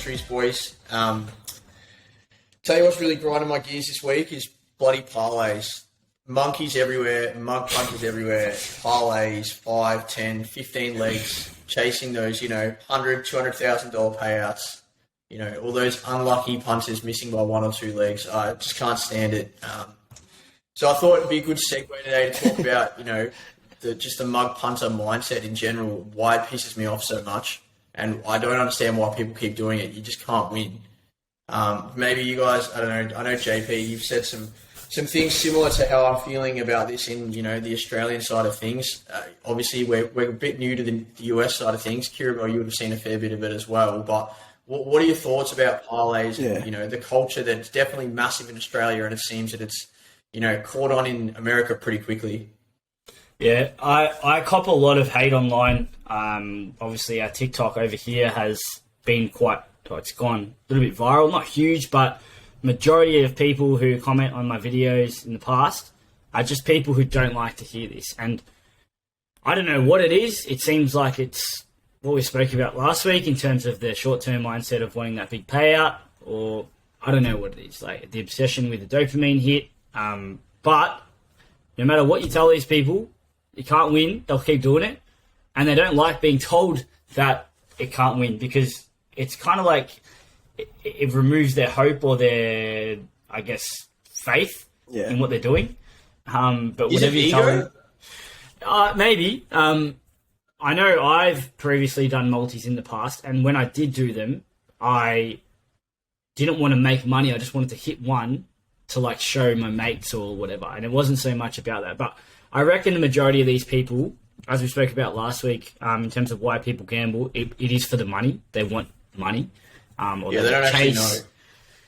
entries, boys. Tell you what's really grinding my gears this week is bloody parlays. Monkeys everywhere, mug punches everywhere, parlays, 5, 10, 15 legs, chasing those, $100,000, $200,000 payouts. All those unlucky punches missing by 1 or 2 legs. I just can't stand it. So I thought it'd be a good segue today to talk about, just the mug punter mindset in general, why it pisses me off so much. And I don't understand why people keep doing it. You just can't win. Maybe you guys, I don't know. I know, JP, you've said some things similar to how I'm feeling about this in, the Australian side of things. Obviously, we're a bit new to the US side of things. Kiro, you would have seen a fair bit of it as well. But what are your thoughts about parlays and, the culture that's definitely massive in Australia, and it seems that it's, caught on in America pretty quickly? Yeah, I cop a lot of hate online. Obviously, our TikTok over here has been it's gone a little bit viral. Not huge, but majority of people who comment on my videos in the past are just people who don't like to hear this. And I don't know what it is. It seems like it's what we spoke about last week in terms of the short-term mindset of wanting that big payout, or I don't know what it is, like the obsession with the dopamine hit. But no matter what you tell these people, you can't win, they'll keep doing it. And they don't like being told that it can't win, because it's kind of like it removes their hope or their, I guess, faith in what they're doing. But is whatever it you tell them, maybe. I know I've previously done multis in the past, and when I did do them, I didn't want to make money. I just wanted to hit one to show my mates or whatever. And it wasn't so much about that. But I reckon the majority of these people, as we spoke about last week, in terms of why people gamble, it is for the money. They want money. Or they don't actually know.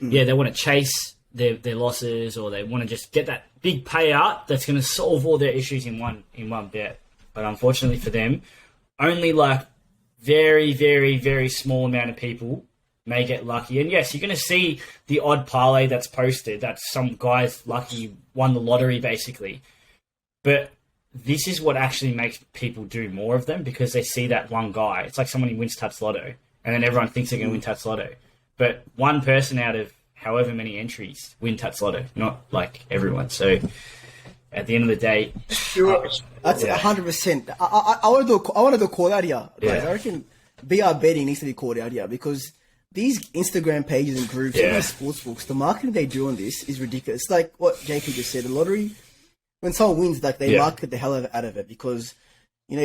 Yeah, they want to chase their losses, or they want to just get that big payout that's going to solve all their issues in one bet. But unfortunately for them, only very, very, very small amount of people may get lucky. And yes, you're going to see the odd parlay that's posted that some guy's lucky, won the lottery basically. But this is what actually makes people do more of them, because they see that one guy. It's like someone who wins Tats Lotto, and then everyone thinks they're going to win Tats Lotto. But one person out of however many entries win Tats Lotto, not like everyone. So at the end of the day, that's 100%. I want to do a call out here. I reckon BR betting needs to be called out here, because these Instagram pages and groups and sports books, the marketing they do on this is ridiculous. It's like what JP just said. The lottery, when someone wins, they market the hell out of it, because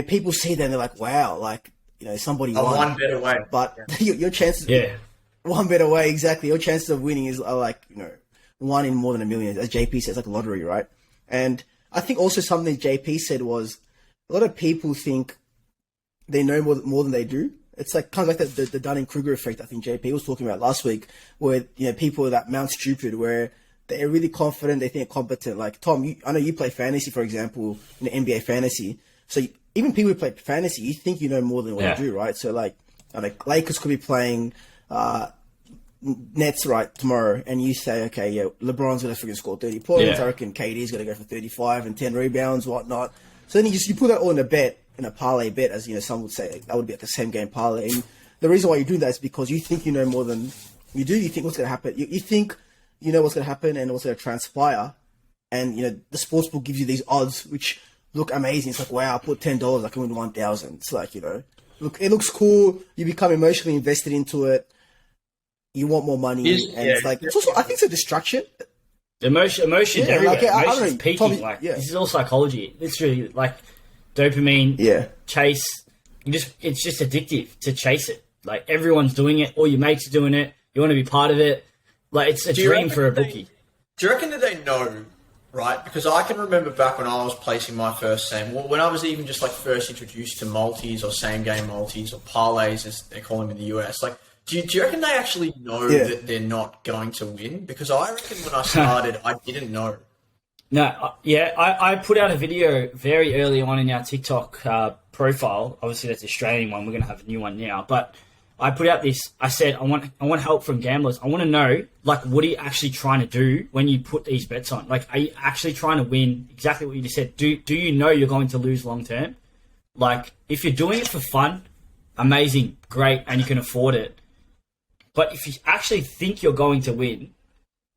people see them, they're like, wow, somebody won. One bet away. But your chances, one bet away, exactly. Your chances of winning are one in more than a million, as JP says, like a lottery, right? And I think also something JP said was a lot of people think they know more than they do. It's kind of like the Dunning-Kruger effect I think JP was talking about last week, where people that mount stupid, where they're really confident, they think competent. Like Tom, I know you play fantasy, for example, in the NBA fantasy. So even people who play fantasy, you think you know more than what you do, right? So Lakers could be playing Nets tomorrow, and you say, okay, LeBron's gonna freaking score 30 points. I reckon KD's gonna go for 35 and 10 rebounds, whatnot. So then you put that all in a bet, in a parlay bet, as some would say. That would be the same game parlay. And the reason why you do that is because you think you know more than you do. You think what's gonna happen. You think you know what's gonna happen and what's gonna transpire. And the sportsbook gives you these odds which look amazing. It's like, wow, I put $10, I can win 1,000. It's like, look, it looks cool. You become emotionally invested into it. You want more money, it's like it's also, I think it's a distraction. Emotion everywhere. Emotion's peaking. This is all psychology. It's really dopamine. Chase. It's just addictive to chase it. Everyone's doing it. All your mates are doing it. You want to be part of it. It's a dream for a bookie. Do you reckon that they know? Right, because I can remember back when I was placing my first when I was even just first introduced to multis or same game multis or parlays as they call them in the US. Do you reckon they actually know that they're not going to win? Because I reckon when I started, I didn't know. No, I put out a video very early on in our TikTok profile. Obviously, that's the Australian one. We're going to have a new one now. But I put out this. I said, I want help from gamblers. I want to know, what are you actually trying to do when you put these bets on? Are you actually trying to win? Exactly what you just said. Do you know you're going to lose long term? If you're doing it for fun, amazing, great, and you can afford it. But if you actually think you're going to win,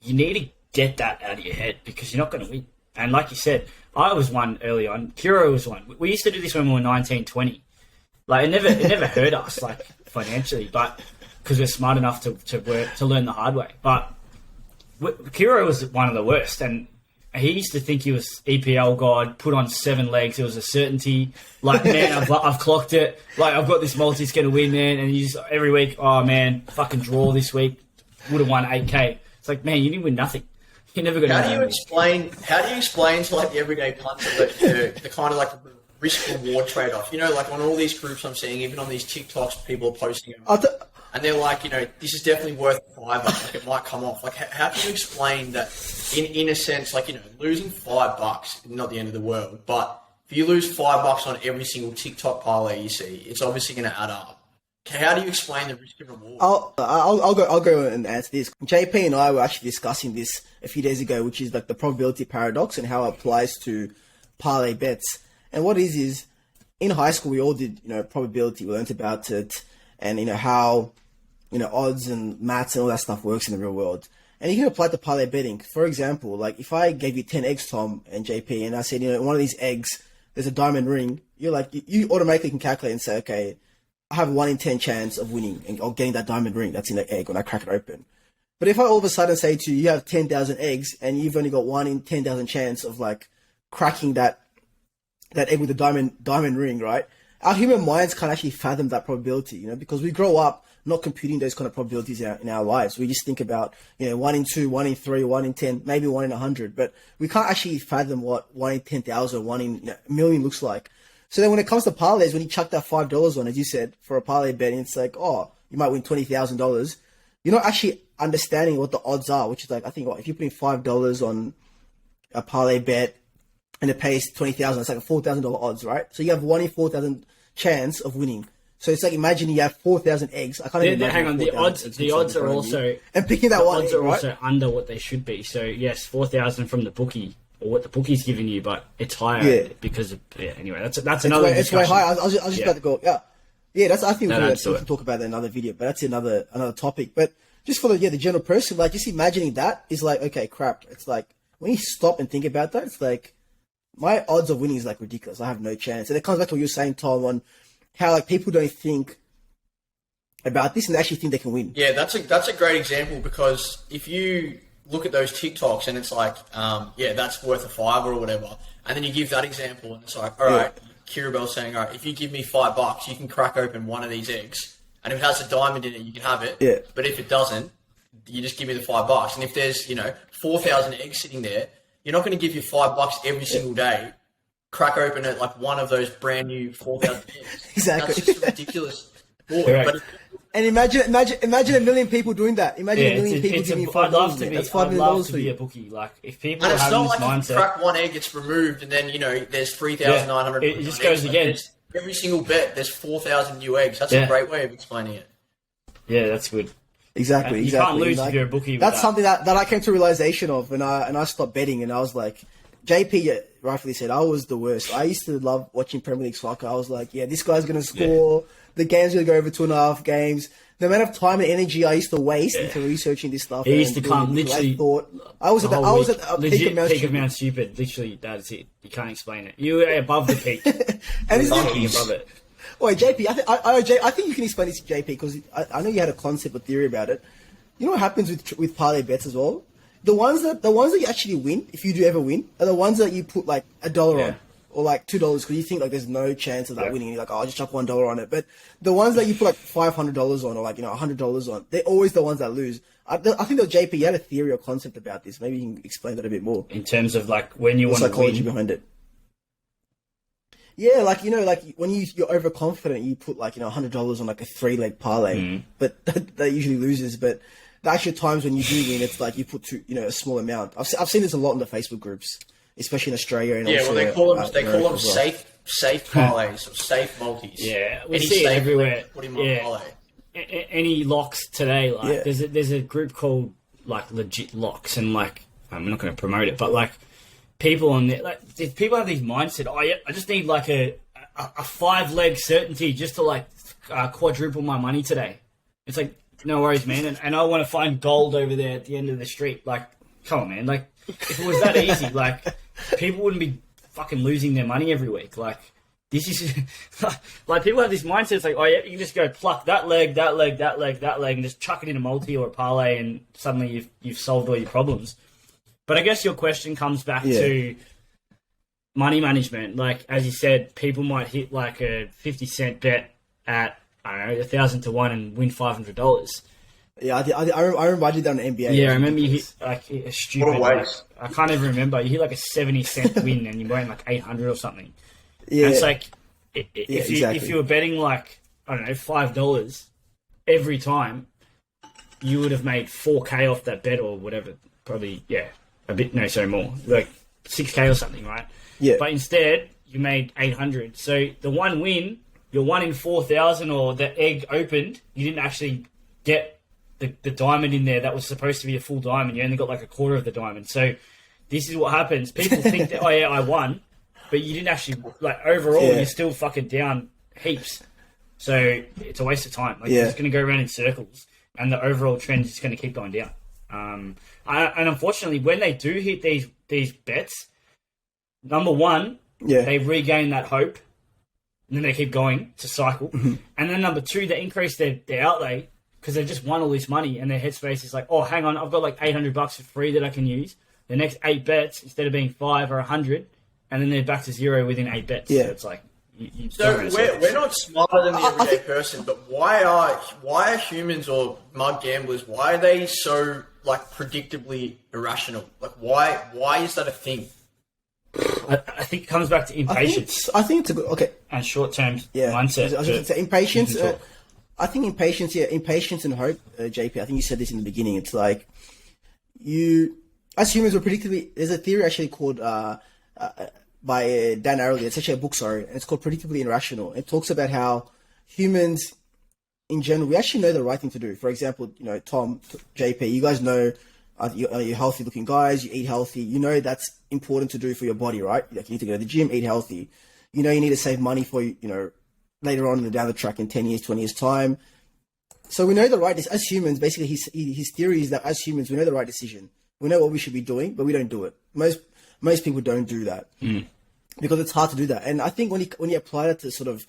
you need to get that out of your head because you're not going to win. And like you said, I was one early on. Kiro was one. We used to do this when we were 19, 20. Like, it never hurt us, like, financially, but because we're smart enough to learn the hard way. But Kiro was one of the worst, and he used to think he was EPL god, put on 7 legs. It was a certainty. Like, man, I've clocked it. Like, I've got this multi, it's going to win, man. And you just, every week, oh, man, fucking draw this week. Would have won 8K. It's like, man, you didn't win nothing. You're never going to win. How do you explain to, like, the everyday punter the kind of, like, risk-reward trade-off? You know, like, on all these groups I'm seeing, even on these TikToks, people are posting them. And they're like, you know, this is definitely worth $5. Like, it might come off. Like, how can you explain that in a sense, like, you know, losing $5 is not the end of the world, but if you lose $5 on every single TikTok parlay you see, it's obviously going to add up. How do you explain the risk and reward? I'll go and answer this. JP and I were actually discussing this a few days ago, which is like the probability paradox and how it applies to parlay bets. And what it is in high school we all did, you know, probability. We learned about it, and you know how, you know, odds and maths and all that stuff works in the real world. And you can apply it to parlay betting. For example, like if I gave you 10 eggs, Tom and JP, and I said, you know, one of these eggs, there's a diamond ring, you're like, you automatically can calculate and say, okay, I have a 1 in 10 chance of winning and of getting that diamond ring that's in the egg when I crack it open. But if I all of a sudden say to you, you have 10,000 eggs and you've only got 1 in 10,000 chance of like cracking that egg with the diamond ring, right? Our human minds can't actually fathom that probability, you know, because we grow up not computing those kind of probabilities in our lives. We just think about, you know, 1 in 2, 1 in 3, 1 in 10, maybe 1 in 100, but we can't actually fathom what 1 in 10,000, 1 in a million looks like. So then when it comes to parlays, when you chuck that $5 on, as you said, for a parlay bet, and it's like, oh, you might win $20,000, you're not actually understanding what the odds are, which is like, I think, if you put in $5 on a parlay bet and it pays $20,000, it's like a $4,000 odds, right? So you have 1 in 4,000 chance of winning. So it's like, imagine you have 4,000 eggs. I can't even imagine. Hang on, the odds are also, and picking that one, odds are also under what they should be. So yes, 4,000 from the bookie, or what the bookie's giving you, but it's higher because of, anyway, that's another it's discussion. It's way higher. I was just about to go, that's, I think we can talk about that in another video, but that's another topic. But just for the general person, like, just imagining that is like, okay, crap. It's like, when you stop and think about that, it's like, my odds of winning is like ridiculous. I have no chance. And it comes back to what you're saying, Tom, on how like people don't think about this and they actually think they can win. Yeah, that's a great example, because if you look at those TikToks and it's like, that's worth $5 or whatever, and then you give that example and it's like, all right, Kiribel's saying, all right, if you give me $5, you can crack open one of these eggs, and if it has a diamond in it, you can have it. Yeah. But if it doesn't, you just give me the $5. And if there's 4,000 eggs sitting there, you're not going to give you $5 every single day. Crack open at like one of those brand new 4,000 eggs. Exactly. That's just ridiculous. And imagine a million people doing that. Imagine a million people giving you $5. That's $5 million love to for be you. a bookie. Like, if people are having this mindset, it's not like you crack one egg, it's removed, and then there's 3,900. It just goes again. Every single bet, there's 4,000 new eggs. That's a great way of explaining it. Yeah, that's good. Exactly. You can't lose if you're a bookie. That's something that I came to a realization of, and I stopped betting, and I was like, JP rightfully said I was the worst. I used to love watching Premier League soccer. I was like, this guy's going to score. Yeah. The game's going to go over 2.5 games. The amount of time and energy I used to waste into researching this stuff. He used to come literally. I was at a peak of Mount Stupid. Literally, that's it. You can't explain it. You were above the peak. And above it. Wait, JP, I think you can explain this to JP, because I know you had a concept or theory about it. You know what happens with parlay bets as well? The ones that you actually win, if you do ever win, are the ones that you put like $1 on or like $2 because you think like there's no chance of that winning. And you're like, I'll just chuck $1 on it. But the ones that you put like $500 on or like $100 on, they're always the ones that lose. I think that JP, you had a theory or concept about this. Maybe you can explain that a bit more in terms of like when you want to win. Psychology behind it. Yeah, like when you're overconfident, you put like $100 on like a 3-leg parlay, but that usually loses. But the actual times when you do win, it's like you put a small amount. I've seen this a lot in the Facebook groups, especially in Australia. And also, they call them safe parlays or safe multis. Yeah, we see it everywhere. Put him on parlay. Any locks today? Like there's a group called like Legit Locks, and like I'm not going to promote it, but like people on there, like people have these mindset. I just need like a 5-leg certainty just to like quadruple my money today. It's like, No worries, man. And I want to find gold over there at the end of the street. Like, come on, man. Like, if it was that easy, like, people wouldn't be fucking losing their money every week. Like, this is like people have this mindset. It's like, oh yeah, you can just go pluck that leg, and just chuck it in a multi or a parlay, and suddenly you've solved all your problems. But I guess your question comes back to money management. Like, as you said, people might hit like a 50-cent bet at, I don't know, 1,000 to 1 and win $500. Yeah, I remember I did that on the NBA. Yeah, I remember you hit like a stupid. Like, waste. I can't even remember. You hit like a 70-cent win and you won like 800 or something. Yeah, and it's like if you were betting like, I don't know, $5 every time, you would have made 4K off that bet or whatever. Probably more, like 6K or something, right? Yeah. But instead, you made 800. So the one win, your 1 in 4,000, or the egg opened, you didn't actually get the diamond in there that was supposed to be a full diamond. You only got like a quarter of the diamond. So this is what happens. People think that, oh yeah, I won, but you didn't actually, like, overall, you're still fucking down heaps. So it's a waste of time. Like, you're just going to go around in circles, and the overall trend is going to keep going down. And unfortunately, when they do hit these bets, number one, they regain that hope, and then they keep going to cycle. Mm-hmm. And then number two, they increase their outlay because they've just won all this money, and their headspace is like, oh, hang on, I've got like $800 for free that I can use. The next 8 bets, instead of being 5 or 100, and then they're back to zero within 8 bets. Yeah. So it's like, so we're not smarter than the everyday person, but why are humans or mug gamblers, why are they so like predictably irrational? Like, why is that a thing? I think it comes back to impatience. I think it's a good and short-term mindset. I was going to say impatience. I think impatience and hope. JP, I think you said this in the beginning. It's like as humans, we're predictably. There's a theory actually called by Dan Ariely. It's actually a book, sorry, and it's called Predictably Irrational. It talks about how humans, in general, we actually know the right thing to do. For example, Tom, JP, you guys know you're healthy-looking guys. You eat healthy. You know that's important to do for your body, right? Like, you need to go to the gym, eat healthy. You need to save money for later on down the track in 10 years, 20 years time. So we know the right as humans. Basically, his theory is that as humans, we know the right decision. We know what we should be doing, but we don't do it. Most people don't do that because it's hard to do that. And I think when you apply that to sort of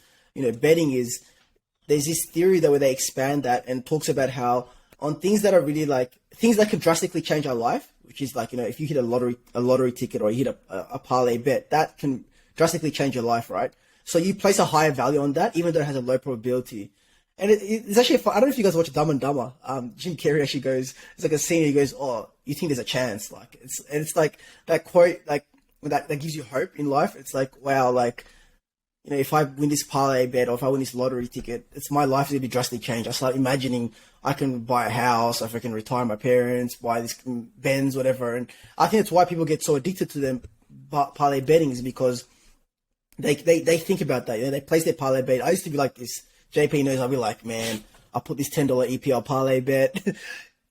betting, there's this theory that where they expand that and talks about how on things that are really like things that could drastically change our life, which is like if you hit a lottery ticket or you hit a parlay bet, that can drastically change your life, right? So you place a higher value on that, even though it has a low probability. And it's actually I don't know if you guys watch Dumb and Dumber. Jim Carrey actually goes, it's like a scene. He goes, "Oh, you think there's a chance?" Like it's like that quote, like that gives you hope in life. It's like, wow, like if I win this parlay bet or if I win this lottery ticket, it's my life is gonna be drastically changed. I start imagining I can buy a house, if I can retire my parents, buy this Benz, whatever. And I think that's why people get so addicted to them parlay betting is because they think about that. They place their parlay bet. I used to be like this. JP knows I'll be like, man, I'll put this $10 EPL parlay bet.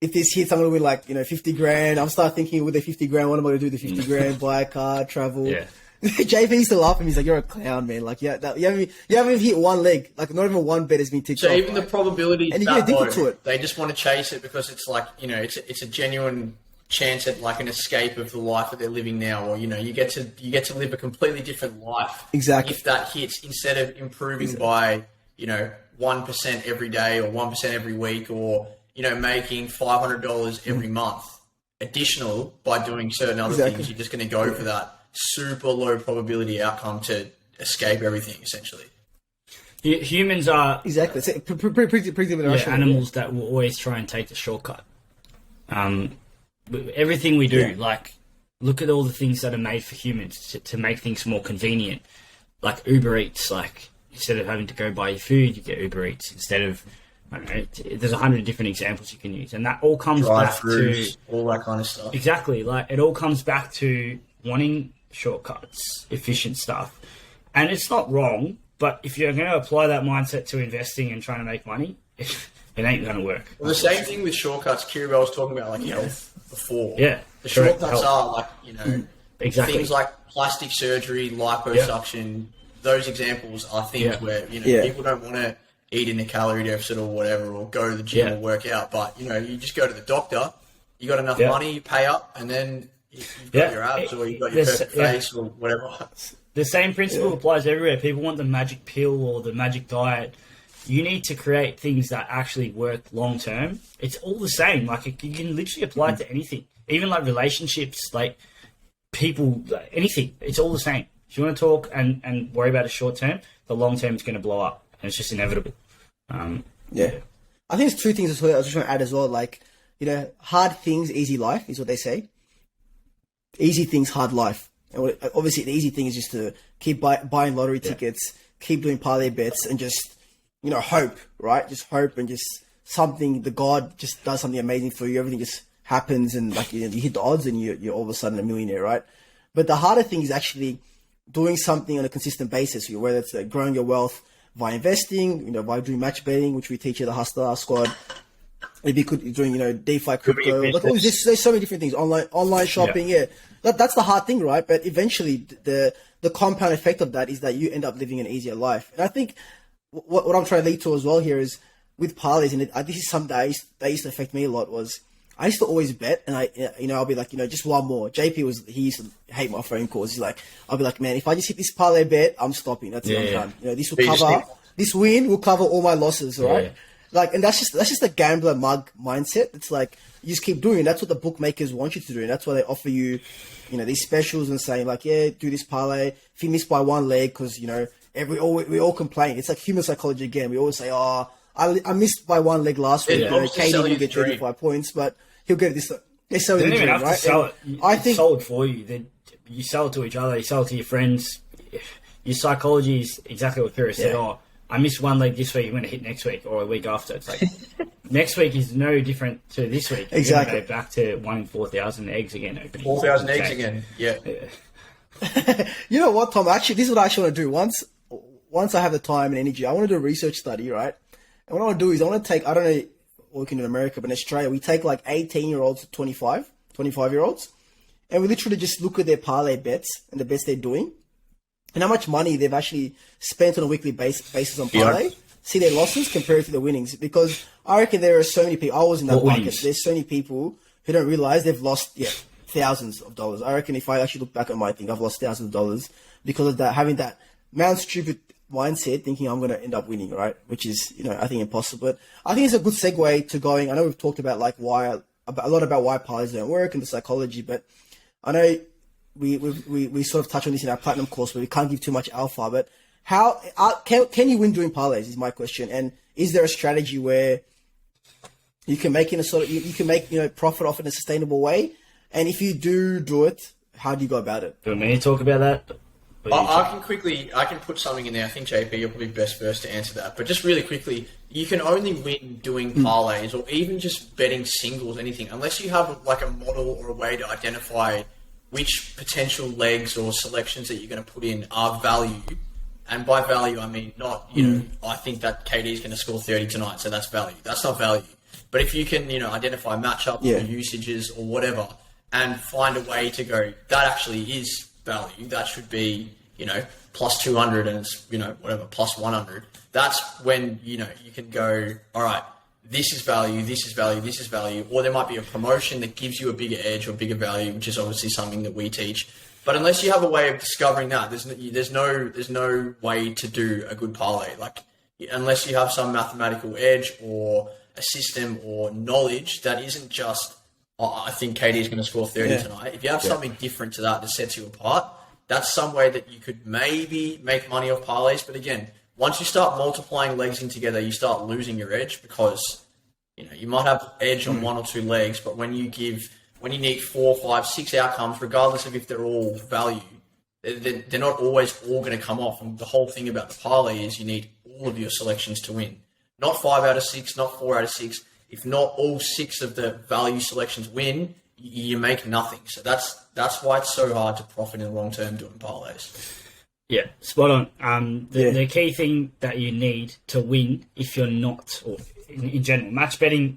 If this hits, I'm going to win like, 50 grand. I'll start thinking with the 50 grand, what am I going to do with the 50 grand? Buy a car, travel. Yeah. JP used to laugh at me. He's like, you're a clown, man. Like, you haven't even hit one leg. Like, not even one bet has been ticked off. So even the probability and you get addicted to it. They just want to chase it because it's like, it's a genuine chance at like an escape of the life that they're living now, or you get to live a completely different life. Exactly. If that hits, instead of improving by 1% every day or 1% every week, or making $500 every month additional by doing certain other things, you're just going to go for that super low probability outcome to escape everything, essentially. Humans are animals that will always try and take the shortcut. Everything we do, like, look at all the things that are made for humans to make things more convenient, like Uber Eats. Like, instead of having to go buy your food, you get Uber Eats. Instead of, I don't know, there's 100 different examples you can use, and that all comes back to all that kind of stuff. Exactly, like it all comes back to wanting shortcuts, efficient stuff, and it's not wrong. But if you're going to apply that mindset to investing and trying to make money, it ain't going to work. Well, the same thing with shortcuts. Kiro was talking about like health before. Yeah, the shortcuts are like exactly things like plastic surgery, liposuction. Those examples are things where people don't want to eat in a calorie deficit or whatever, or go to the gym or work out. But, you just go to the doctor, you got enough money, you pay up, and then you've got your abs or you've got your perfect face or whatever. The same principle applies everywhere. People want the magic pill or the magic diet. You need to create things that actually work long term. It's all the same. Like, you can literally apply it to anything, even like relationships, like people, anything. It's all the same. If you want to talk and worry about it short term, the long term is going to blow up, and it's just inevitable. I think there's two things as well I was just trying to add as well. Like, hard things, easy life is what they say. Easy things, hard life. And obviously, the easy thing is just to keep buying lottery tickets, keep doing parlay bets, and just hope, right? Just hope, and just the God just does something amazing for you. Everything just happens, and like you hit the odds, and you're all of a sudden a millionaire, right? But the harder thing is actually doing something on a consistent basis, whether it's growing your wealth by investing, by doing match betting, which we teach at the Hustler Squad. Maybe doing DeFi, crypto. Like, there's so many different things. Online shopping, that's the hard thing, right? But eventually, the compound effect of that is that you end up living an easier life. And I think what I'm trying to lead to as well here is with parlays, and this is something that used to affect me a lot. Was I used to always bet, and I'll be like, just one more. JP he used to hate my phone calls. He's like, I'll be like, man, if I just hit this parlay bet, I'm stopping. That's it, I'm done. This will cover. This win will cover all my losses, right? Yeah. Like, and that's just a gambler mug mindset. It's like you just keep doing it. That's what the bookmakers want you to do, and that's why they offer you, these specials and saying like, do this parlay. If you miss by one leg, because we all complain. It's like human psychology again. We always say, oh, I missed by one leg last week. Katie will get 35 points, but he'll get this. They sell it, right? To sell it. I think sold for you. Then you sell it to each other. You sell it to your friends. Your psychology is exactly what Kiro said. Oh, I missed one leg this week, I'm going to hit next week or a week after. It's like, next week is no different to this week. Exactly. You're going to go back to 1 in 4,000 eggs again. 4,000 eggs again, yeah. You know what, Tom? Actually, this is what I actually want to do. Once I have the time and energy, I want to do a research study, right? And what I want to do is I want to take, I don't know, working in America, but in Australia, we take like 18-year-olds to 25-year-olds, and we literally just look at their parlay bets and the bets they're doing, and how much money they've actually spent on a weekly basis on parlay, see their losses compared to the winnings. Because I reckon there are so many people, I was in that market, there's so many people who don't realize they've lost thousands of dollars. I reckon if I actually look back at my thing, I've lost thousands of dollars because of that, having that Mount Stupid mindset, thinking I'm going to end up winning, right? Which is, I think impossible. But I think it's a good segue to going, I know we've talked about like a lot about why parlays don't work and the psychology, but I know we sort of touch on this in our platinum course, but we can't give too much alpha. But how can you win doing parlays is my question. And is there a strategy where you can make you can make profit off in a sustainable way? And if you do it, how do you go about it? Do you want me to talk about that? I can put something in there. I think JP, you're probably best first to answer that. But just really quickly, you can only win doing parlays or even just betting singles, anything, unless you have like a model or a way to identify which potential legs or selections that you're going to put in are value. And by value, I mean not, I think that KD is going to score 30 tonight, so that's value. That's not value. But if you can, identify matchups or usages or whatever and find a way to go, that actually is value, that should be, plus 200 and it's, whatever, plus 100. That's when, you can go, all right, this is value, this is value, this is value. Or there might be a promotion that gives you a bigger edge or bigger value, which is obviously something that we teach. But unless you have a way of discovering that, there's no way to do a good parlay. Like, unless you have some mathematical edge or a system or knowledge that isn't just, I think KD is going to score 30 tonight. If you have something different to that sets you apart, that's some way that you could maybe make money off parlays. But again, once you start multiplying legs in together, you start losing your edge because, you might have edge on one or two legs, but when you need 4, 5, 6 outcomes, regardless of if they're all value, they're not always all going to come off. And the whole thing about the parlay is you need all of your selections to win. Not 5 out of 6, not 4 out of 6. If not all 6 of the value selections win, you make nothing. So that's why it's so hard to profit in the long term doing parlays. Yeah, spot on. The key thing that you need to win, if you're not, or in general, match betting,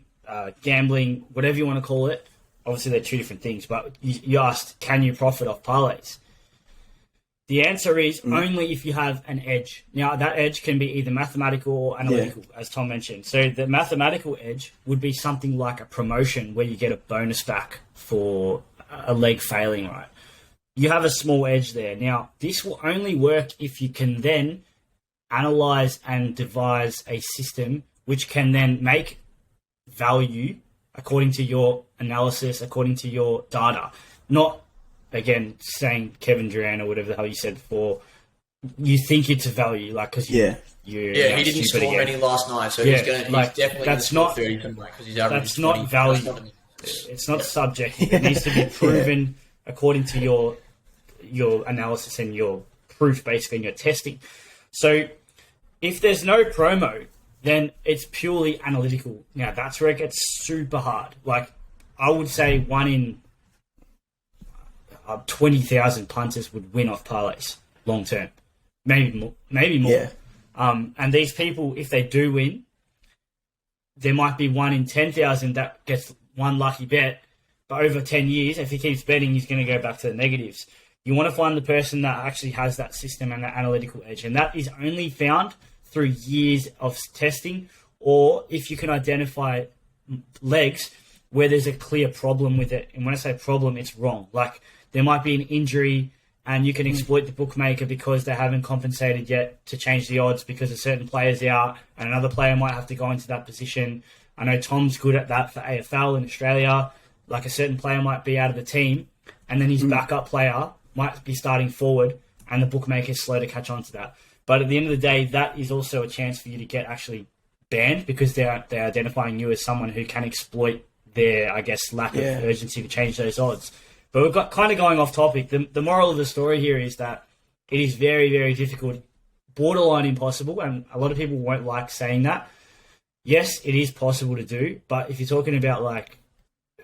gambling, whatever you want to call it, obviously they're two different things, but you asked, can you profit off parlays? The answer is only if you have an edge. Now, that edge can be either mathematical or analytical, as Tom mentioned. So the mathematical edge would be something like a promotion where you get a bonus back for a leg failing, right? You have a small edge there. Now, this will only work if you can then analyze and devise a system which can then make value according to your analysis, according to your data. Not, again, saying Kevin Durant or whatever the hell you said before, you think it's a value, like, because he didn't score many last night, so he's definitely going to score 30 tonight because he's averaging that's not value. It's not subjective. It needs to be proven according to your analysis and your proof, basically, and your testing. So if there's no promo, then it's purely analytical. Now, that's where it gets super hard. Like, I would say 1 in 20,000 punters would win off parlays long term. Maybe more. Yeah. And these people, if they do win, there might be 1 in 10,000 that gets one lucky bet. But over 10 years, if he keeps betting, he's going to go back to the negatives. You want to find the person that actually has that system and that analytical edge. And that is only found through years of testing, or if you can identify legs where there's a clear problem with it. And when I say problem, it's wrong. Like, there might be an injury and you can exploit the bookmaker because they haven't compensated yet to change the odds because a certain player's out and another player might have to go into that position. I know Tom's good at that for AFL in Australia. Like, a certain player might be out of the team and then his backup player might be starting forward and the bookmaker's slow to catch on to that. But at the end of the day, that is also a chance for you to get actually banned because they're identifying you as someone who can exploit their, I guess, lack of urgency to change those odds. But we've got kind of going off topic. The moral of the story here is that it is very, very difficult, borderline impossible, and a lot of people won't like saying that. Yes, it is possible to do, but if you're talking about, like,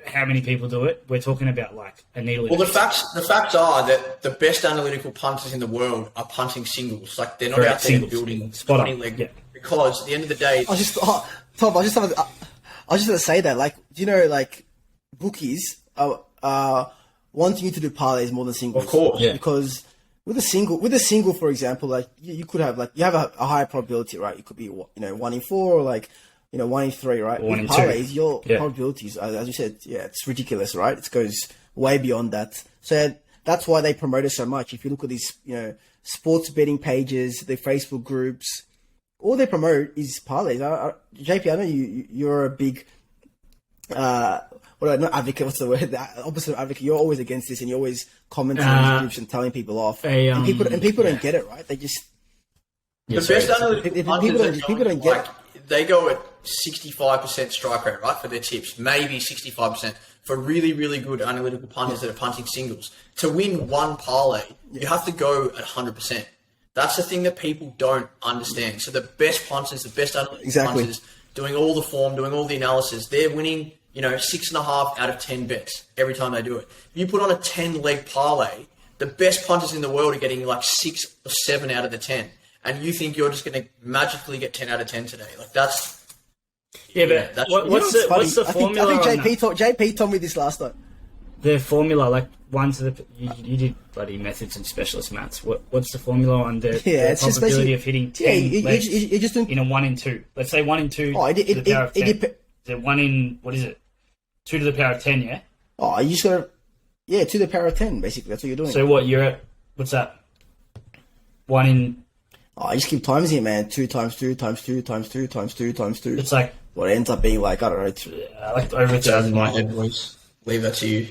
how many people do it, we're talking about, like, a needle. Well, the facts are that the best analytical punters in the world are punting singles. Like, they're not out there building 20 leg. Because at the end of the day, Tom, I was just going to say that, like, do you know, like, bookies are wanting you to do parlays more than singles. Of course. Yeah. Because with a single, for example, like, you could have, like, you have a higher probability, right? It could be, 1 in 4 or, like, 1 in 3, right? With parlays, your probabilities, as you said, it's ridiculous, right? It goes way beyond that. So that's why they promote it so much. If you look at these, sports betting pages, the Facebook groups, all they promote is parlays. JP, I know you're a big, not advocate, what's the word? The opposite of advocate. You're always against this and you're always commenting on these groups and telling people off. And people don't get it, right? They just... The best analytical people don't get it. They go at 65% strike rate, right, for their tips, maybe 65% for really, really good analytical punters that are punting singles. To win one parlay, you have to go at 100%. That's the thing that people don't understand. So the best punters, the best analytical punters, doing all the form, doing all the analysis, they're winning, 6.5 out of 10 bets every time they do it. If you put on a 10-leg parlay, the best punters in the world are getting like 6 or 7 out of the 10. And you think you're just going to magically get 10 out of 10 today. Like, that's... Yeah, but what's the formula? I think JP told me this last night. The formula, like, one to the... You did bloody methods and specialist maths. What's the formula on the probability of hitting 10 legs in a 1 in 2? Let's say 1 in 2 to the power of 10. Is it 1 in... What is it? 2 to the power of 10, yeah? Oh, you just got to... Yeah, to the power of 10, basically. That's what you're doing. So what, you're at... What's that? 1 in... Oh, I just keep times here, man. 2 times 2 times 2 times 2 times 2 times 2. It's like... What it ends up being like, I don't know. Like over 1,000 in my head. Leave that to you.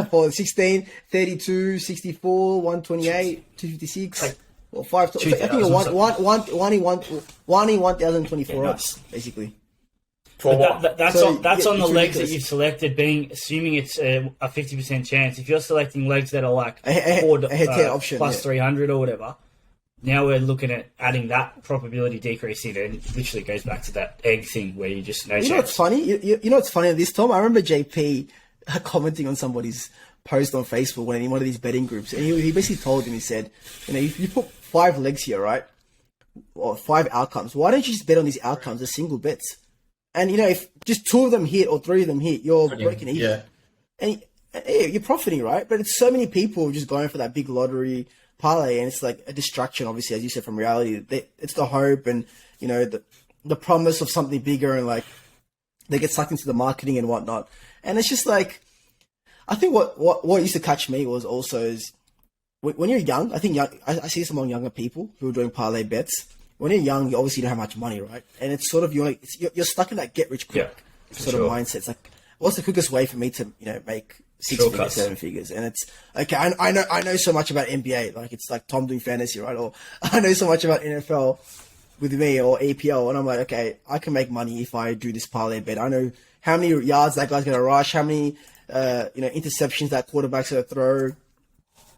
For 16, 32, 64, 128, 256. Like, well, 5... I think one in 1,024 odds, basically. That's on the legs that you've selected, assuming it's a 50% chance. If you're selecting legs that are like a head-to-head option, plus 300 or whatever, now we're looking at adding that probability decrease in, and it literally goes back to that egg thing where you just know. You know what's funny? You know what's funny this, Tom? I remember JP commenting on somebody's post on Facebook in one of these betting groups, and he basically told him, he said, if you put 5 legs here, right, or 5 outcomes, why don't you just bet on these outcomes as single bets? And, if just 2 of them hit or 3 of them hit, you're breaking even. Yeah. And you're profiting, right? But it's so many people just going for that big lottery, parlay, and it's like a distraction, obviously, as you said, from reality. It's the hope and, you know, the promise of something bigger, and like they get sucked into the marketing and whatnot. And it's just like, I think what used to catch me was also is when you're young, I think I see this among younger people who are doing parlay bets. When you're young, you obviously don't have much money, right? And it's sort of, you're stuck in that get rich quick sort of mindset. It's like, what's the quickest way for me to, you know, make 6 figures, 7 figures? And it's okay. I know so much about NBA, like it's like Tom doing fantasy, right? Or I know so much about NFL with me or APL, and I'm like, okay, I can make money if I do this parlay bet. I know how many yards that guy's gonna rush, how many interceptions that quarterback's gonna throw,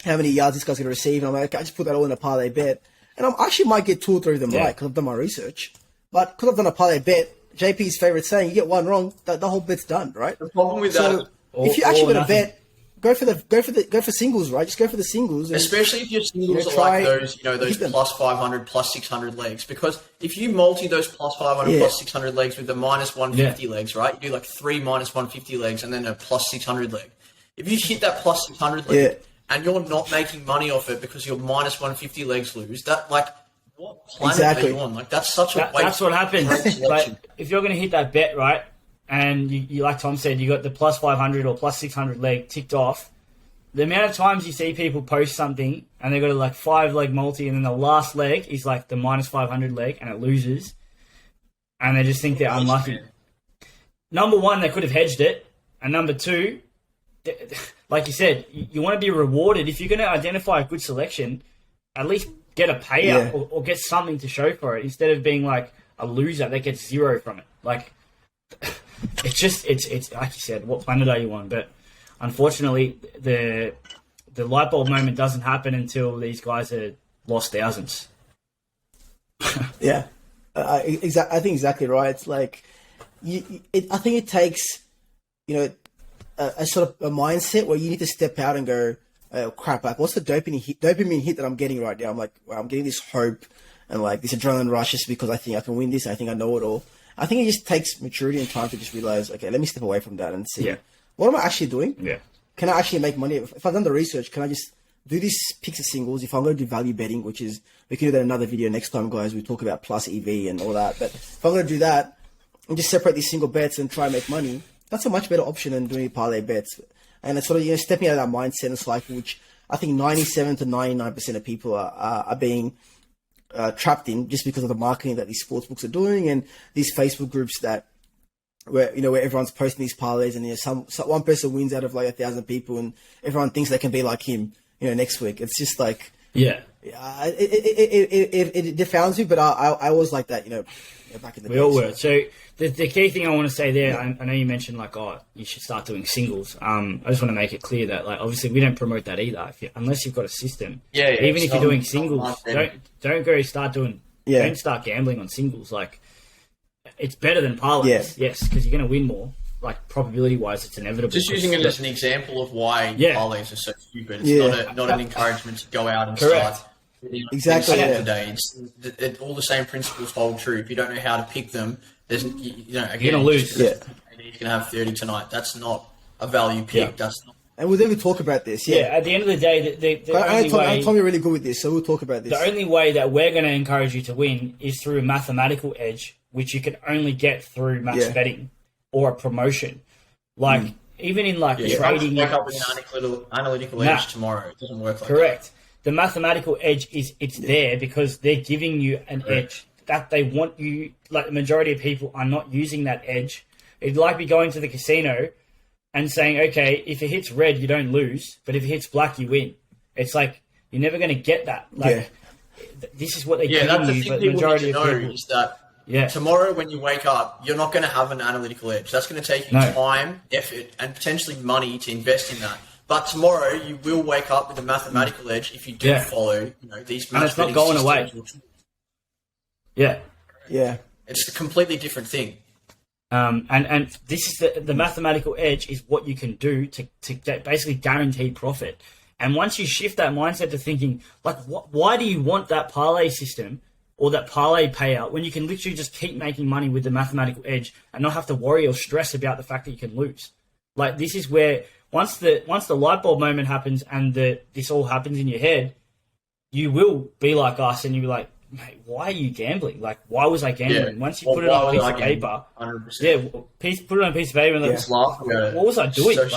how many yards this guy's gonna receive. And I'm like, okay, I just put that all in a parlay bet, and I actually might get 2 or 3 of them right because I've done my research. But because I've done a parlay bet, JP's favorite saying, you get one wrong, the whole bet's done, right? The problem with that, if you actually got a bet, go for singles, right? Just go for the singles, and, especially if your singles are like those, you know, those plus 500, plus 600 legs. Because if you multi those plus 500, plus 600 legs with the minus 150 legs, right? You do like 3 minus 150 legs and then a plus 600 leg. If you hit that plus 600 leg and you're not making money off it because your minus 150 legs lose, that like, what planet are you on? Like, that's such a waste. That's what happens. Like, if you're going to hit that bet, right, and you, like Tom said, you got the plus 500 or plus 600 leg ticked off, the amount of times you see people post something and they've got a like 5-leg multi, and then the last leg is like the minus 500 leg and it loses, and they just think they're unlucky. Number one, they could have hedged it, and number two, like you said, you want to be rewarded. If you're going to identify a good selection, at least get a payout or get something to show for it, instead of being like a loser that gets 0 from it. Like, it's like you said, what planet are you on? But unfortunately, the light bulb moment doesn't happen until these guys are lost thousands. I think exactly right. It's like, I think it takes, you know, a sort of a mindset where you need to step out and go, oh, crap, like, what's the dopamine hit that I'm getting right now? I'm like, wow, I'm getting this hope and like this adrenaline rush just because I think I can win this. I think I know it all. I think it just takes maturity and time to just realize, okay, let me step away from that and see what am I actually doing? Yeah. Can I actually make money? If I've done the research, can I just do these picks of singles? If I'm going to do value betting, which is, we can do that in another video next time, guys. We talk about plus EV and all that. But if I'm going to do that and just separate these single bets and try and make money, that's a much better option than doing parlay bets. And it's sort of, you know, stepping out of that mindset and cycle, which I think 97 to 99% of people are being trapped in just because of the marketing that these sportsbooks are doing, and these Facebook groups that where everyone's posting these parlays, and, you know, some one person wins out of like 1,000 people, and everyone thinks they can be like him, you know, next week. It's just like, it defiles me, but I was like that, you know, back in the day. We all were. So the key thing I want to say there, I know you mentioned like, oh, you should start doing singles. I just want to make it clear that, like, obviously we don't promote that either. Unless you've got a system, even if you're doing singles, don't go start doing. Don't start gambling on singles. Like, it's better than parlays, yes, because you're going to win more. Like, probability-wise, it's inevitable. Just using it as an example of why parlays are so stupid. It's not an encouragement to go out and start. Exactly. Today, all the same principles hold true. If you don't know how to pick them, there's again, you're going to lose. He's going to have 30 tonight. That's not a value pick. That's not. And we'll then talk about this. At the end of the day, Tom, you're really good with this, so we'll talk about this. The only way that we're going to encourage you to win is through a mathematical edge, which you can only get through max betting or a promotion. Like, even in like trading, wake up with an analytical edge tomorrow. It doesn't work like that. Correct. The mathematical edge it's there because they're giving you an edge that they want you. Like, the majority of people are not using that edge. It'd like be going to the casino and saying, okay, if it hits red, you don't lose, but if it hits black, you win. It's like, you're never going to get that. Like, this is what they're giving you, but the majority of people is that tomorrow when you wake up, you're not going to have an analytical edge. That's going to take you time, effort, and potentially money to invest in that. But tomorrow you will wake up with a mathematical edge if you do follow, these match. And it's not going away. It's a completely different thing. And this is the mathematical edge is what you can do to get basically guaranteed profit. And once you shift that mindset to thinking, like, why do you want that parlay system or that parlay payout when you can literally just keep making money with the mathematical edge and not have to worry or stress about the fact that you can lose? Like, this is where once the light bulb moment happens and this all happens in your head, you will be like us, and you'll be like, mate, why are you gambling? Like, why was I gambling? Yeah. Once you put it on a piece of paper, 100%. put it on a piece of paper, and Just laugh about it. what was I doing? So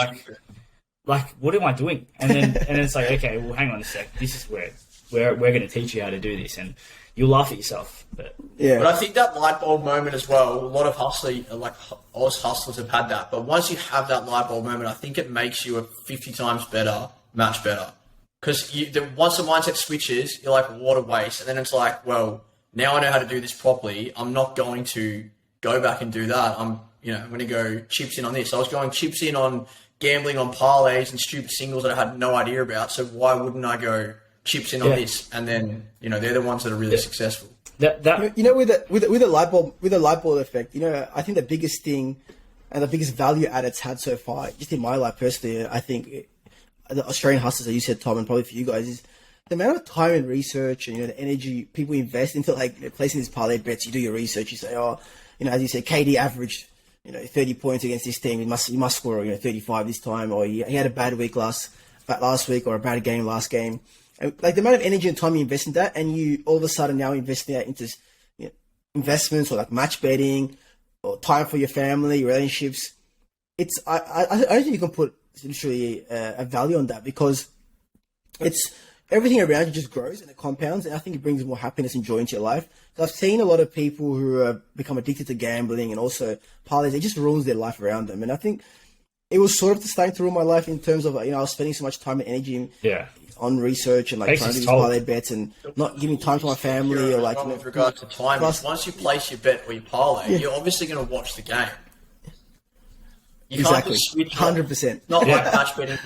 like, what am I doing? And then it's like, okay, well, hang on a sec. This is where we're going to teach you how to do this, and you'll laugh at yourself. But I think that light bulb moment as well. A lot of Oz hustlers have had that. But once you have that light bulb moment, I think it makes you a 50 times better, much better. Because once the mindset switches, you're like, what a waste. And then it's like, well, now I know how to do this properly. I'm not going to go back and do that. I'm going to go chips in on this. I was going chips in on gambling on parlays and stupid singles that I had no idea about. So why wouldn't I go chips in on this? And then, they're the ones that are really successful. With the light bulb effect, I think the biggest thing and the biggest value add it's had so far, just in my life personally, I think the Australian hustlers, as you said, Tom, and probably for you guys, is the amount of time and research and the energy people invest into placing these parlay bets. You do your research. You say, as you said, KD averaged 30 points against this team. He must score 35 this time, or he had a bad week last week, or a bad game last game. And the amount of energy and time you invest in that, and you all of a sudden now investing that into investments or match betting or time for your family, your relationships. I don't think you can put literally a value on that, because it's everything around you just grows and it compounds, and I think it brings more happiness and joy into your life. So I've seen a lot of people who become addicted to gambling and also parlays. It just ruins their life around them, and I think it was sort of starting to ruin my life in terms of I was spending so much time and energy on research and trying to do these parlay bets and not giving time to my family or with regard to time. Once you place your bet or your parlay, you're obviously going to watch the game. You exactly, can't just switch 100%. Not like match betting.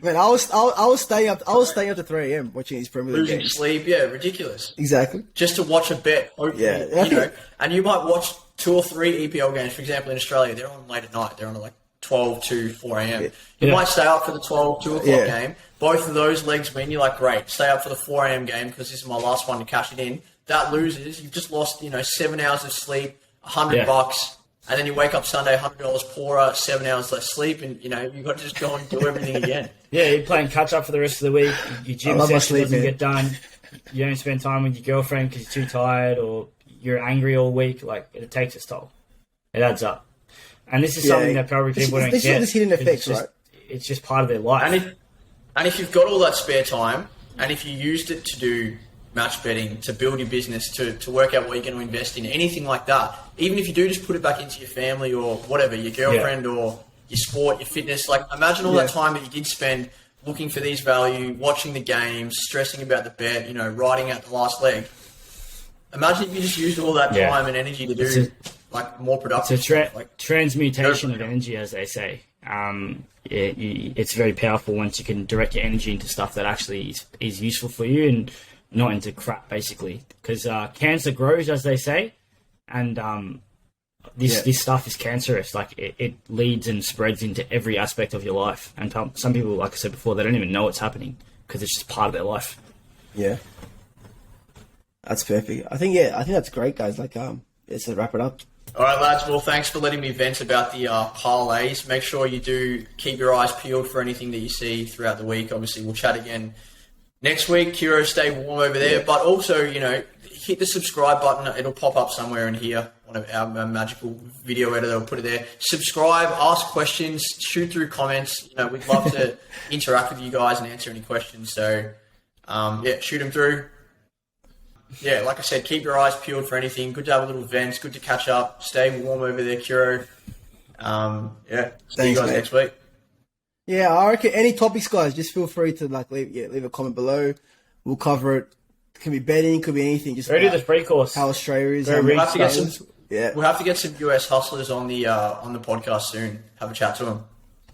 Man, I was staying up to 3 a.m. watching these Premier League Losing games. sleep, ridiculous. Exactly. Just to watch a bet, hopefully, and you might watch 2 or 3 EPL games. For example, in Australia, they're on late at night. They're on 12 to 4 a.m. You might stay up for the 2 o'clock game. Both of those legs win. You're like, great, stay up for the 4 a.m. game because this is my last one to cash it in. That loses. You've just lost, 7 hours of sleep, $100, and then you wake up Sunday, $100 poorer, 7 hours less sleep, and you've got to just go and do everything again. You're playing catch up for the rest of the week. Your gym session doesn't get done. You don't spend time with your girlfriend because you're too tired, or you're angry all week. It takes its toll. It adds up. And this is something that probably people don't get. This hidden effects, right? It's just part of their life. And if you've got all that spare time, and if you used it to do match betting, to build your business, to work out what you're going to invest in, anything like that, even if you do just put it back into your family or whatever, your girlfriend or your sport, your fitness, imagine all that time that you did spend looking for these value, watching the games, stressing about the bet, riding out the last leg. Imagine if you just used all that time and energy to do more productive. It's a transmutation of energy, as they say. It's very powerful once you can direct your energy into stuff that actually is useful for you and not into crap, basically. Because cancer grows, as they say, and this stuff is cancerous. It leads and spreads into every aspect of your life. And some people, like I said before, they don't even know it's happening because it's just part of their life. Yeah. That's perfect. I think that's great, guys. Let's wrap it up. All right, lads. Well, thanks for letting me vent about the parlays. Make sure you do keep your eyes peeled for anything that you see throughout the week. Obviously, we'll chat again next week. Kiro, stay warm over there. But also, hit the subscribe button. It'll pop up somewhere in here. One of our magical video editor will put it there. Subscribe, ask questions, shoot through comments. We'd love to interact with you guys and answer any questions. So, shoot them through. Yeah, like I said, keep your eyes peeled for anything. Good to have a little vent. Good to catch up. Stay warm over there, Kiro. See you guys next week. Yeah, I reckon any topics, guys, just feel free to leave a comment below. We'll cover it. It can be betting, could be anything. Just do the free course. How Australia is. We'll have to get some US hustlers on the podcast soon. Have a chat to them.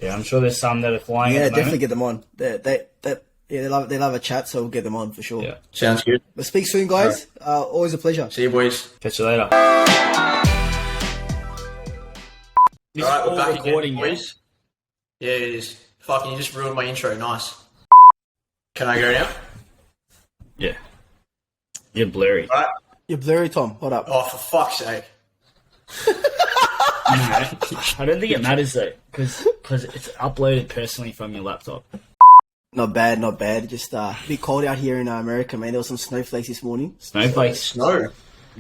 Yeah, I'm sure there's some that are flying. Yeah, at the definitely get them on. They love a chat, so we'll get them on for sure. Yeah, sounds good. We'll speak soon, guys. Right. Always a pleasure. See you, boys. Catch you later. All right, we're back recording, again, boys. Yeah, it is. Fucking, you just ruined my intro. Nice. Can I go now? Yeah. You're blurry. All right. You're blurry, Tom. Hold up. Oh, for fuck's sake. I don't think it matters though, because it's uploaded personally from your laptop. Not bad, not bad. Just a bit cold out here in America, man. There was some snowflakes this morning. Snowflakes. Snow.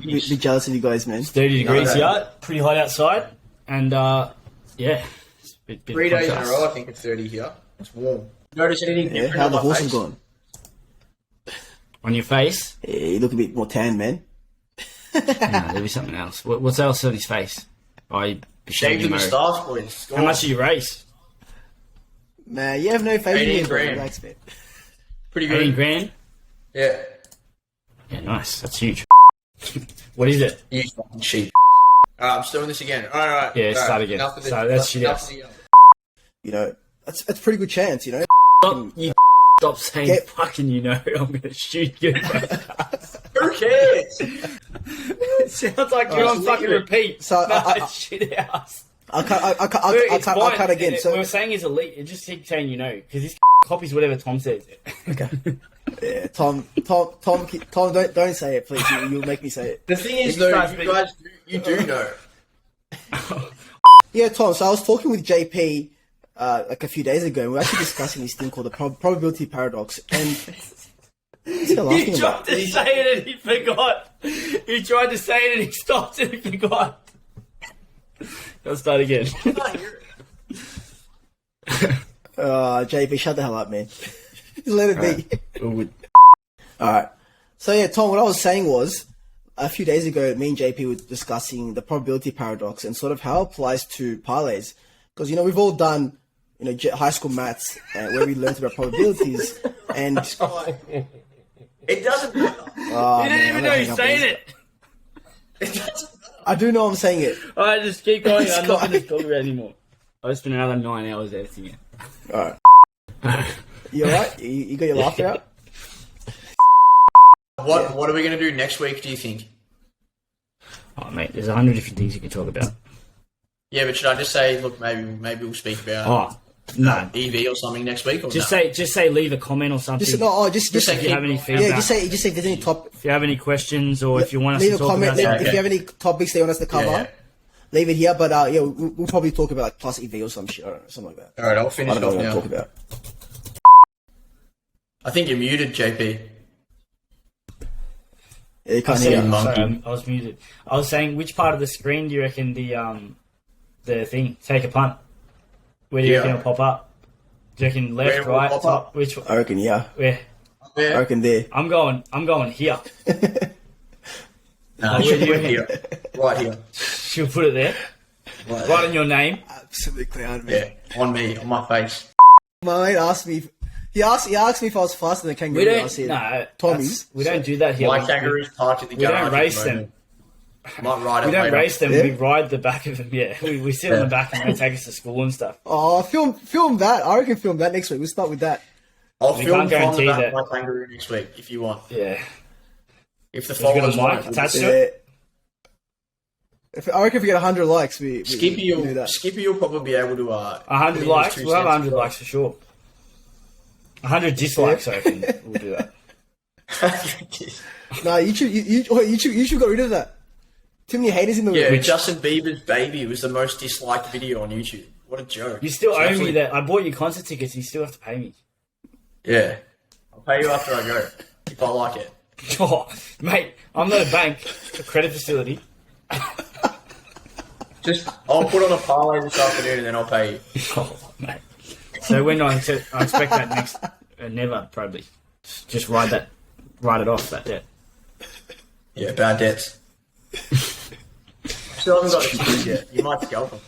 Bit jealous of you guys, man. It's 30 degrees here. Pretty hot outside. And, yeah. It's a bit 3 days in a contrast. row, I think it's 30 here. It's warm. Notice anything Yeah, different how on the my horse face? is gone? On your face? Yeah, you look a bit more tan, man. No, there'll be something else. What's else on his face? I Shaved the moustache, boys. How much do you race? Man, you have no faith in 18 me, bro. grand. Relax, man. Pretty 18 good. grand? Yeah. Yeah, nice. That's huge. What is it? You fucking sheep. I'm still doing this again. Alright. Yeah, start again. Enough of this. So that's shit Enough else. of the- You know, that's a pretty good chance, you know. Stop saying Get- fucking, you know. I'm going to shoot you. Who cares? It sounds like you're on so fucking leave it. repeat. So, no, I- it's shit house. I'll cut It's fine. again. What So, we're saying is elite. It just keep saying you know because this copies whatever Tom says. yeah, Tom, don't say it, please. You'll make me say it. The thing is, If though, you guys you guys, you do know. Yeah, Tom. So I was talking with JP like a few days ago, and we were actually discussing this thing called the probability paradox. And what's he laughing He tried about? to say it and he forgot. He tried to say it and he stopped and he forgot. Let's start again. JP, shut the hell up, man. Just let it be. Right. All right. So yeah, Tom, what I was saying was, a few days ago, me and JP were discussing the probability paradox and sort of how it applies to parlays. Because, you know, we've all done, you know, high school maths where we learned about probabilities. And It doesn't matter. You didn't even know he's saying it. It doesn't I do know I'm saying it. Alright, just keep going. I'm not Scott. going to talk about it anymore. I'll spend another 9 hours editing it. All right. You all right? You got your laughter out? What are we going to do next week, do you think? Oh, mate, there's 100 different things you can talk about. Yeah, but should I just say, look, maybe we'll speak about Oh, no. EV or something next week? Or Just no? say leave a comment or something. Just if you have any feedback. yeah, just say if there's any If you have any questions or if you want us leave to a talk comment. about something. If you have any topics they want us to cover, Yeah. leave it here. But yeah, we'll probably talk about like plus EV or some shit, I don't know, something like that. All right, I'll I finish don't know off what now. I'm talking about. I think you're muted, JP. Yeah, you can't see hear. him. Monkey. Sorry, I was muted. I was saying, which part of the screen do you reckon the thing take a punt? Where do you Yeah. reckon it'll pop up? Do you reckon Where left, will it right, pop top? up? Which I reckon, yeah. where? I Yeah. reckon there. I'm going here. No, Oh, you should where put do it you here. Right here. She'll put it there. Right on your name. Absolute clown, man. Yeah, on me, on my face. My mate asked me. He asked me if I was faster than a kangaroo. We I don't. said, No, Tommy. we don't do that here. My We- kangaroo's parked at the We garage. don't at race the them. moment. Might ride it We don't later. race them. Yeah. We ride the back of them. Yeah, we sit on the back and they take us to school and stuff. Oh, film that. I reckon film that next week. We'll start with that. I'll We film can't from the guarantee back that. of my kangaroo next week if you want. Yeah. If the Have you got followers a mic want. attached to Yeah. it? I reckon if we get 100 likes, we Skippy we do that. will probably be able to. 100 put in likes. his 2 We'll have cents 100 likes for sure. 100 dislikes, I reckon. We'll do that. No, YouTube got rid of that. Too many haters in the Yeah, room. Justin Bieber's baby was the most disliked video on YouTube. What a joke. You still It's owe me absolutely- that. I bought you concert tickets. You still have to pay me. Yeah. I'll pay you after I go, if I like it. Oh, mate, I'm not a bank. A credit facility. I'll put on a parlay this afternoon and then I'll pay you. Oh, mate. So when I expect that next... never, probably. Just write it off, that debt. Yeah, bad debts. Still haven't got the tickets yet. You might scalp them.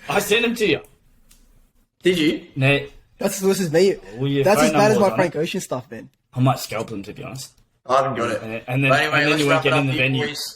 I sent them to you. Did you? No, This is me. Well, your That's phone as bad as number my was on Frank it. Ocean stuff, man. I might scalp them, to be honest. I haven't got it. And then, But anyway, and then let's you won't wrap get it in up the here, venue. boys.